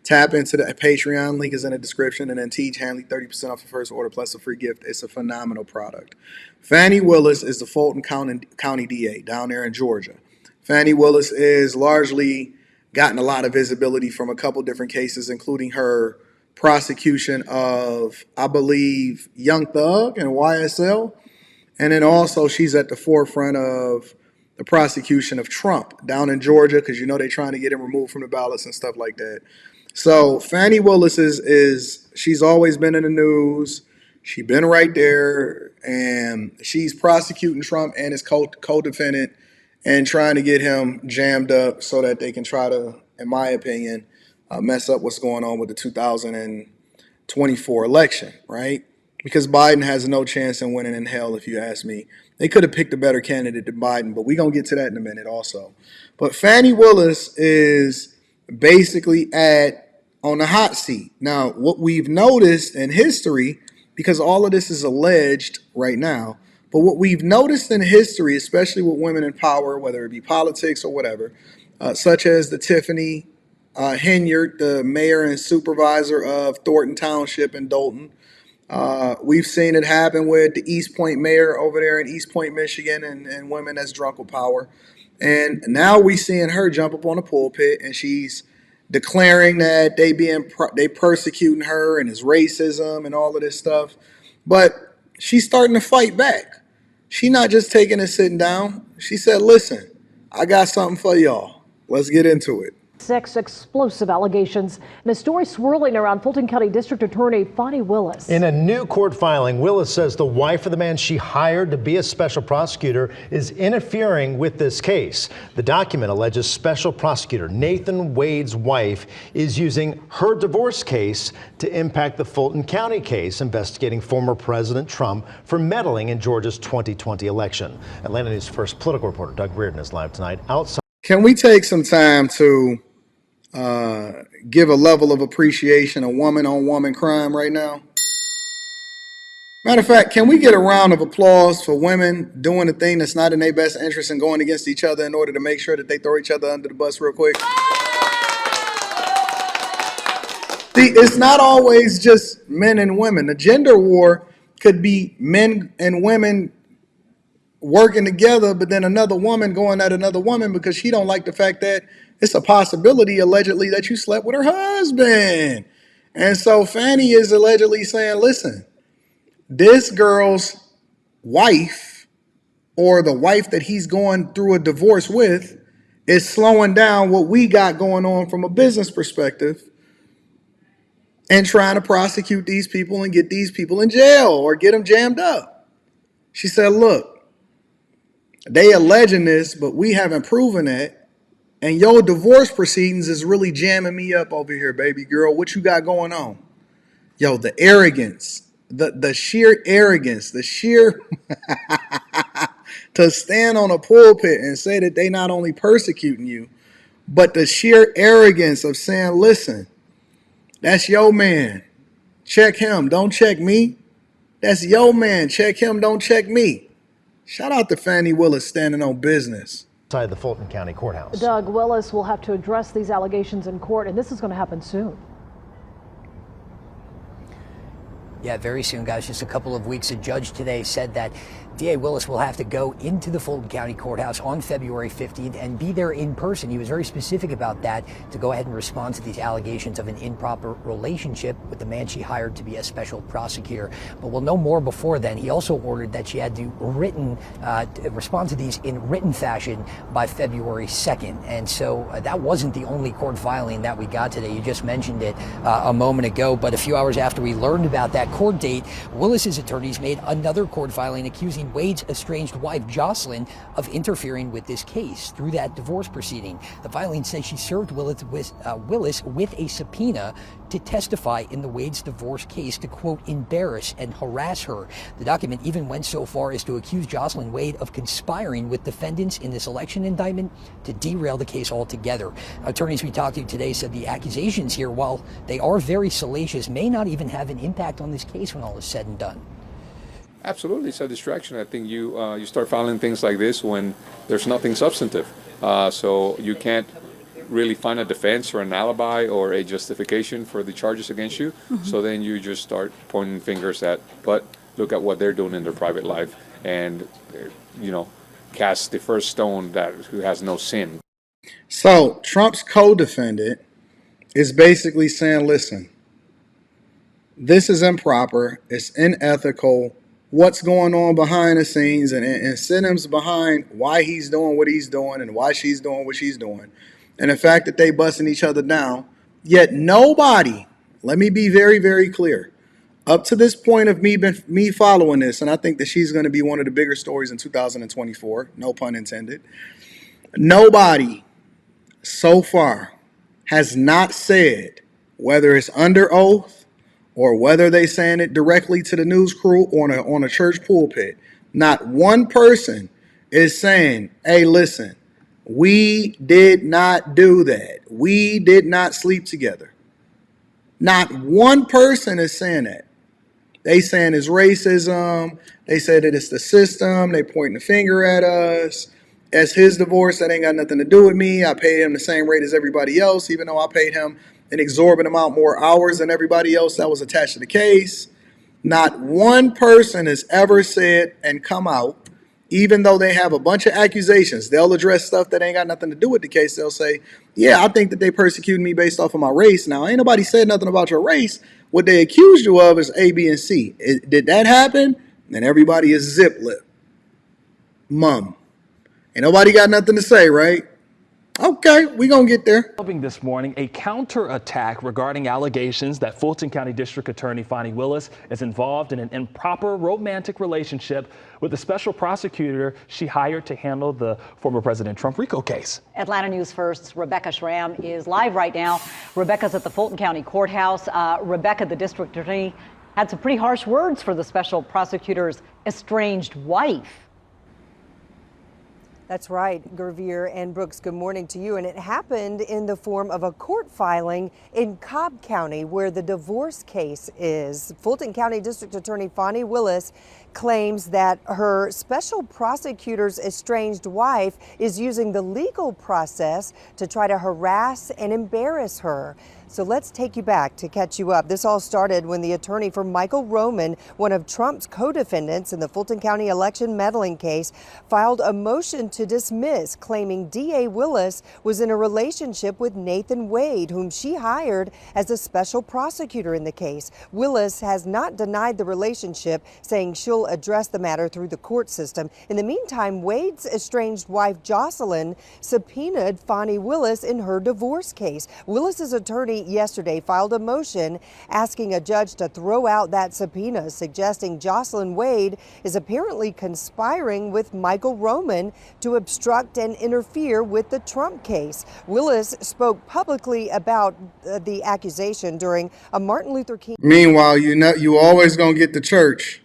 Tap into the Patreon. Link is in the description. And then Teach Hanley, 30% off the first order plus a free gift. It's a phenomenal product. Fani Willis is the Fulton County DA down there in Georgia. Fani Willis is largely gotten a lot of visibility from a couple different cases, including her prosecution of, I believe, Young Thug and YSL. And then also she's at the forefront of the prosecution of Trump down in Georgia, because you know they're trying to get him removed from the ballots and stuff like that. So Fani Willis is she's always been in the news. She's been right there, and she's prosecuting Trump and his co-defendant and trying to get him jammed up so that they can try to, in my opinion, mess up what's going on with the 2024 election, right? Because Biden has no chance in winning in hell, if you ask me. They could have picked a better candidate than Biden, but we're going to get to that in a minute also. But Fani Willis is basically on the hot seat. Now, what we've noticed in history, because all of this is alleged right now, but what we've noticed in history, especially with women in power, whether it be politics or whatever, such as the Tiffany Henyard, the mayor and supervisor of Thornton Township in Dolton. We've seen it happen with the East Point mayor over there in East Point, Michigan, and women that's drunk with power. And now we're seeing her jump up on the pulpit, and she's declaring that they persecuting her and it's racism and all of this stuff. But she's starting to fight back. She's not just taking it sitting down. She said, listen, I got something for y'all. Let's get into it. 6 explosive allegations and a story swirling around Fulton County District Attorney Fani Willis. In a new court filing, Willis says the wife of the man she hired to be a special prosecutor is interfering with this case. The document alleges special prosecutor Nathan Wade's wife is using her divorce case to impact the Fulton County case investigating former President Trump for meddling in Georgia's 2020 election. Atlanta News First political reporter Doug Reardon is live tonight outside. Can we take some time to give a level of appreciation of woman-on-woman crime right now? Matter of fact, can we get a round of applause for women doing the thing that's not in their best interest and going against each other in order to make sure that they throw each other under the bus real quick? See, it's not always just men and women. The gender war could be men and women working together, but then another woman going at another woman because she don't like the fact that it's a possibility, allegedly, that you slept with her husband. And so Fani is allegedly saying, listen, this girl's wife, or the wife that he's going through a divorce with, is slowing down what we got going on from a business perspective and trying to prosecute these people and get these people in jail or get them jammed up. She said, look, they alleging this, but we haven't proven it. And your divorce proceedings is really jamming me up over here, baby girl. What you got going on? Yo, the arrogance, the sheer arrogance, the sheer to stand on a pulpit and say that they not only persecuting you, but the sheer arrogance of saying, listen, that's your man. Check him. Don't check me. That's your man. Check him. Don't check me. Shout out to Fani Willis standing on business. Inside the Fulton County Courthouse. Doug, Willis will have to address these allegations in court, and this is going to happen soon. Yeah, very soon, guys. Just a couple of weeks. A judge today said that DA Willis will have to go into the Fulton County Courthouse on February 15th and be there in person. He was very specific about that, to go ahead and respond to these allegations of an improper relationship with the man she hired to be a special prosecutor. But we'll know more before then. He also ordered that she had to respond to these in written fashion by February 2nd. And so that wasn't the only court filing that we got today. You just mentioned it a moment ago. But a few hours after we learned about that court date, Willis's attorneys made another court filing accusing Wade's estranged wife, Jocelyn, of interfering with this case through that divorce proceeding. The filing says she served Willis with a subpoena to testify in the Wade's divorce case to, quote, embarrass and harass her. The document even went so far as to accuse Jocelyn Wade of conspiring with defendants in this election indictment to derail the case altogether. Attorneys we talked to today said the accusations here, while they are very salacious, may not even have an impact on this case when all is said and done. Absolutely, it's a distraction. I think you start filing things like this when there's nothing substantive. So you can't really find a defense or an alibi or a justification for the charges against you. So then you just start pointing fingers at, but look at what they're doing in their private life, and cast the first stone that who has no sin. So Trump's co-defendant is basically saying, listen, this is improper, it's unethical, what's going on behind the scenes and incentives behind why he's doing what he's doing and why she's doing what she's doing. And the fact that they busting each other down, yet nobody, let me be very, very clear, up to this point of me following this, and I think that she's going to be one of the bigger stories in 2024, no pun intended, nobody so far has not said, whether it's under oath or whether they saying it directly to the news crew on a church pulpit, not one person is saying, hey, listen, we did not do that. We did not sleep together. Not one person is saying that. They saying it's racism. They said that it's the system. They pointing the finger at us. As his divorce, that ain't got nothing to do with me. I paid him the same rate as everybody else, even though I paid him an exorbitant amount more hours than everybody else that was attached to the case. Not one person has ever said and come out, even though they have a bunch of accusations. They'll address stuff that ain't got nothing to do with the case. They'll say, yeah, I think that they persecuted me based off of my race. Now, ain't nobody said nothing about your race. What they accused you of is A, B, and C. Did that happen? Then everybody is zip lip. Mum. Ain't nobody got nothing to say, right? Okay, we gonna get there. This morning, a counterattack regarding allegations that Fulton County District Attorney Fani Willis is involved in an improper romantic relationship with the special prosecutor she hired to handle the former President Trump RICO case. Atlanta News First's Rebecca Schramm is live right now. Rebecca's at the Fulton County Courthouse. Rebecca, the district attorney, had some pretty harsh words for the special prosecutor's estranged wife. That's right, Gervier and Brooks, good morning to you. And it happened in the form of a court filing in Cobb County, where the divorce case is. Fulton County District Attorney Fani Willis claims that her special prosecutor's estranged wife is using the legal process to try to harass and embarrass her. So let's take you back to catch you up. This all started when the attorney for Michael Roman, one of Trump's co-defendants in the Fulton County election meddling case, filed a motion to dismiss, claiming DA Willis was in a relationship with Nathan Wade, whom she hired as a special prosecutor in the case. Willis has not denied the relationship, saying she'll address the matter through the court system. In the meantime, Wade's estranged wife, Jocelyn, subpoenaed Fani Willis in her divorce case. Willis's attorney yesterday filed a motion asking a judge to throw out that subpoena, suggesting Jocelyn Wade is apparently conspiring with Michael Roman to obstruct and interfere with the Trump case. Willis spoke publicly about the accusation during a Martin Luther King. Meanwhile, you always gonna get the church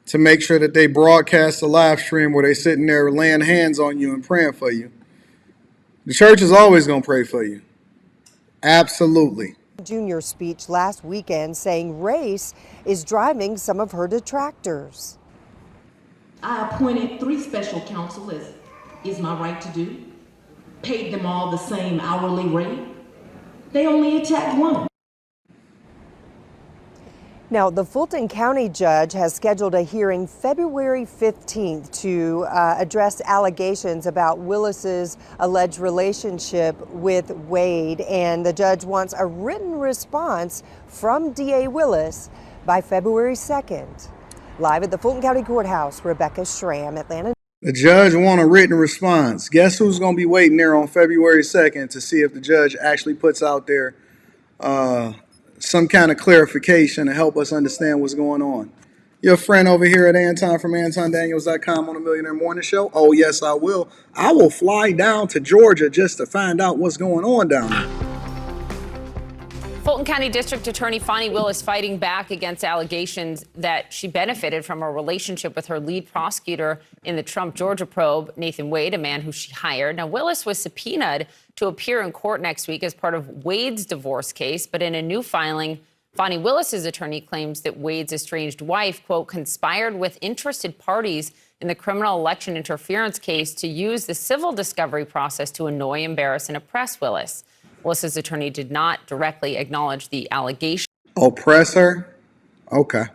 to make sure that they broadcast a live stream where they sitting there laying hands on you and praying for you. The church is always gonna pray for you. Absolutely. Jr. speech last weekend, saying race is driving some of her detractors. I appointed 3 special counsel, as is my right to do, paid them all the same hourly rate. They only attacked one. Now, the Fulton County judge has scheduled a hearing February 15th to address allegations about Willis's alleged relationship with Wade, and the judge wants a written response from DA Willis by February 2nd. Live at the Fulton County Courthouse, Rebecca Schramm, Atlanta. The judge want a written response. Guess who's going to be waiting there on February 2nd to see if the judge actually puts out there some kind of clarification to help us understand what's going on? Your friend over here at Anton from AntonDaniels.com on the Millionaire Morning Show? Oh, yes, I will. I will fly down to Georgia just to find out what's going on down there. Fulton County District Attorney Fani Willis fighting back against allegations that she benefited from a relationship with her lead prosecutor in the Trump Georgia probe, Nathan Wade, a man who she hired. Now, Willis was subpoenaed to appear in court next week as part of Wade's divorce case. But in a new filing, Fani Willis's attorney claims that Wade's estranged wife, quote, conspired with interested parties in the criminal election interference case to use the civil discovery process to annoy, embarrass, and oppress Willis. Willis's attorney did not directly acknowledge the allegation. Oppressor? Okay.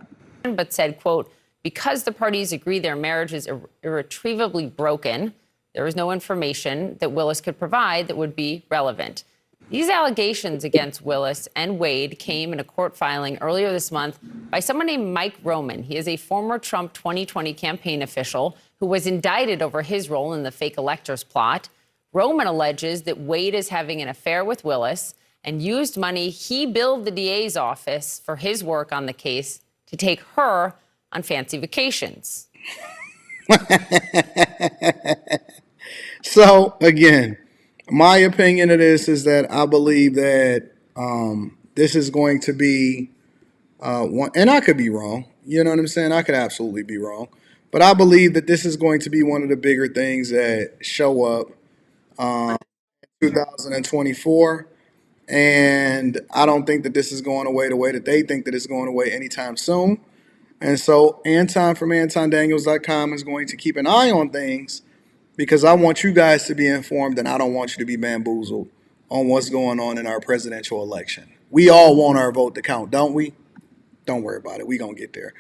But said, quote, because the parties agree their marriage is irretrievably broken, there is no information that Willis could provide that would be relevant. These allegations against Willis and Wade came in a court filing earlier this month by someone named Mike Roman. He is a former Trump 2020 campaign official who was indicted over his role in the fake electors plot. Roman alleges that Wade is having an affair with Willis and used money he billed the DA's office for his work on the case to take her on fancy vacations. So, again, my opinion of this is that I believe that this is going to be one, and I could be wrong. You know what I'm saying? I could absolutely be wrong. But I believe that this is going to be one of the bigger things that show up 2024. And I don't think that this is going away the way that they think that it's going away anytime soon. And so Anton from AntonDaniels.com is going to keep an eye on things because I want you guys to be informed and I don't want you to be bamboozled on what's going on in our presidential election. We all want our vote to count, don't we? Don't worry about it. We're going to get there.